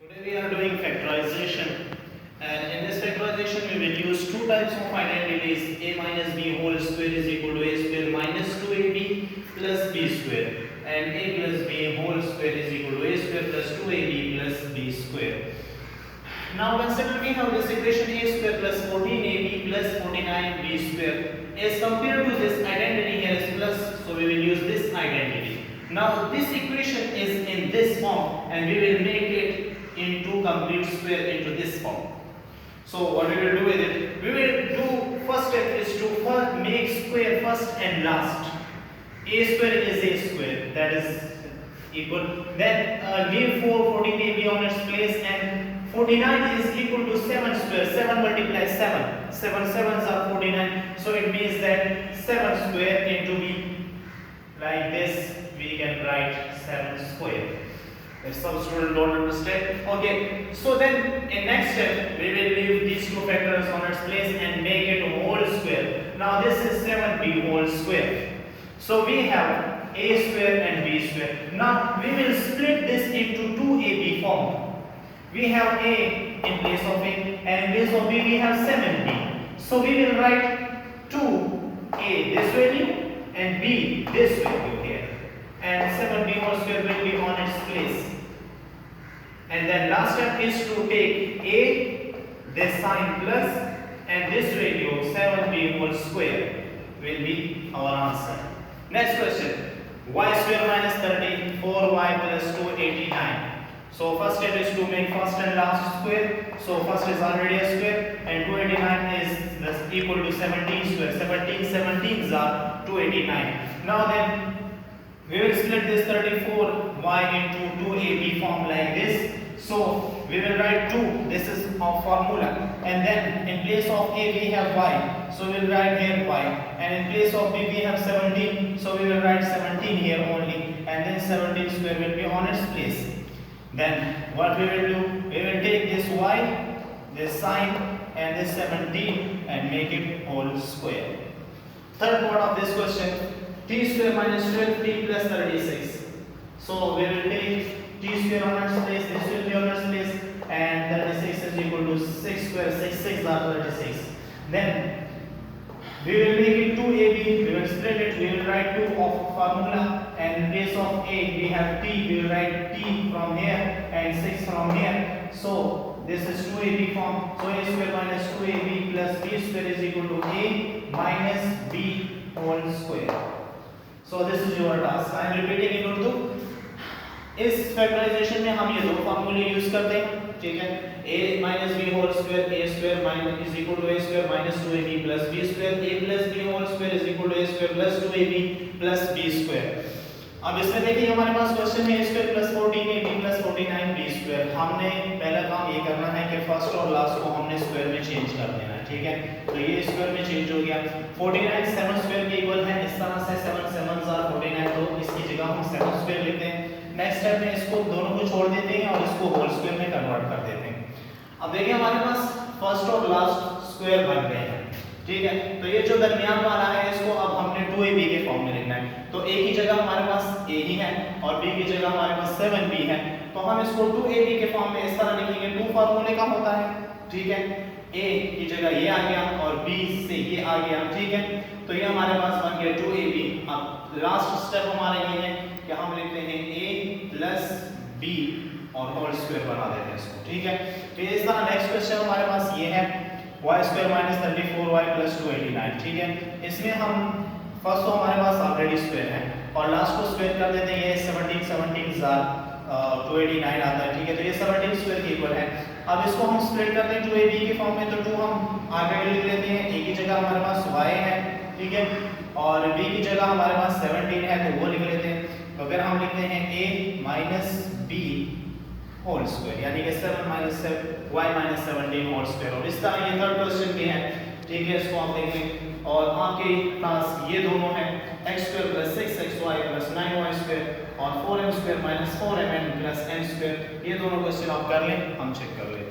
Today we are doing factorization, and in this factorization we will use two types of identities. A minus b whole square is equal to a square minus 2ab plus b square, and a plus b whole square is equal to a square plus 2ab plus b square. Now consider we have this equation a square plus 14ab plus 49b square as compared to this identity here is plus, so we will use this identity. Now this equation is in this form and we will make it into complete square into this form. So what we will do with it? We will do first step is to make square first and last. A square is a square, that is equal. Then leave 14ab on its place, and 49 is equal to 7 square. 7 multiplies 7. 7 sevens are 49. So it means that 7 square into b, like this we can write 7 square. If some students don't understand, okay. So then in next step we will leave these two factors on its place and make it whole square. Now this is 7b whole square. So we have a square and b square. Now we will split this into 2ab form. We have a in place of a, and in place of b we have 7b. So we will write 2a this value and b this value here, and 7b whole square will be on its place. And then last step is to take a, this sign plus, and this value 7b whole square will be our answer. Next question, y square minus 34y plus 289. So first step is to make first and last square. So first is already a square, and 289 is equal to 17 square. 17s are 289. Now then we will split this 34y into 2ab form like this. So we will write 2, this is our formula, and then in place of a we have y, so we will write here y, and in place of b we have 17, so we will write 17 here only, and then 17 square will be on its place. Then what we will do, we will take this y, this sign, and this 17 and make it whole square. Third part of this question, t square minus 12t plus 36. So we will take t square on its place, this will be on its place, and 36 is equal to 6 square, 6 are 36. Then we will make it 2ab, we will split it, we will write 2 of formula, and in place of a we have t, we will write t from here and 6 from here. So this is 2ab form, so a square minus 2ab plus b square is equal to a minus b whole square. So this is your task. I am repeating in Urdu. इस factorisation में हम ये दो फार्मूले use करते हैं, ठीक है. a minus b whole square, a square minus is equal to a square minus 2ab plus b square, a plus b whole square is equal to a square plus 2ab plus b square. अब इसमें देखिए हमारे पास question है a square plus 14ab plus 49b square. हमने पहला काम ये करना है कि फर्स्ट और लास्ट को हमने स्क्वायर में चेंज कर देना है, ठीक है. तो ये स्क्वायर में चेंज हो गया. 49 7 स्क्वायर के इक्वल है, इस तरह से 7 7s are 49, तो इसकी जगह हम 7 स्क्वायर लेते हैं. नेक्स्ट स्टेप में इसको दोनों को छोड़ देते हैं और इसको होल स्क्वायर में कन्वर्ट कर देते हैं. अब देखिए हमारे पास फर्स्ट और लास्ट स्क्वायर बन गए हैं, ठीक है. तो ये जो दरमियान वाला है इसको अब हमने 2ab के फॉर्म में लिखना है. तो a की जगह हमारे पास a ही है और b की जगह हमारे पास 7b है, तो हम इसको 2ab के फॉर्म में इस तरह लिखेंगे. 2 फार्मूले का होता है, ठीक है. a की जगह ये आ गया और b से ये आ गया, ठीक है. तो ये हमारे पास बन गया 2ab. अब लास्ट स्टेप हमारा ये है कि हम लिखते हैं a प्लस b और होल स्क्वायर बना देते हैं इसको, ठीक है. तो इस तरह नेक्स्ट क्वेश्चन हमारे पास ये है y square minus 34y plus 289, ठीक है. इसमें हम फर्स्ट तो हमारे पास ऑलरेडी स्क्वायर है और लास्ट को स्क्वायर कर देते हैं. ये 17 17 289 आता है, ठीक है. तो ये 17 स्क्वायर के इक्वल है. अब इसको हम स्प्लिट करते हैं 2ab के फॉर्म में, तो 2 हम आगे लिख लेते हैं. a की जगह हमारे पास y है, ठीक है, और b की जगह हमारे पास 17 है, तो वो लिख लेते हैं. तो फिर हम लिखते हैं a minus b whole square, यानी कि 7 minus y minus 17 whole square. और इस तरह ये थर्ड क्वेश्चन भी है, ठीक है. इसको हम देखें और आपके टास्क ये दोनों हैं x square plus 6xy plus 9y square और 4m square minus 4mn plus n square. ये दोनों क्वेश्चन आप कर लें, हम चेक कर लें.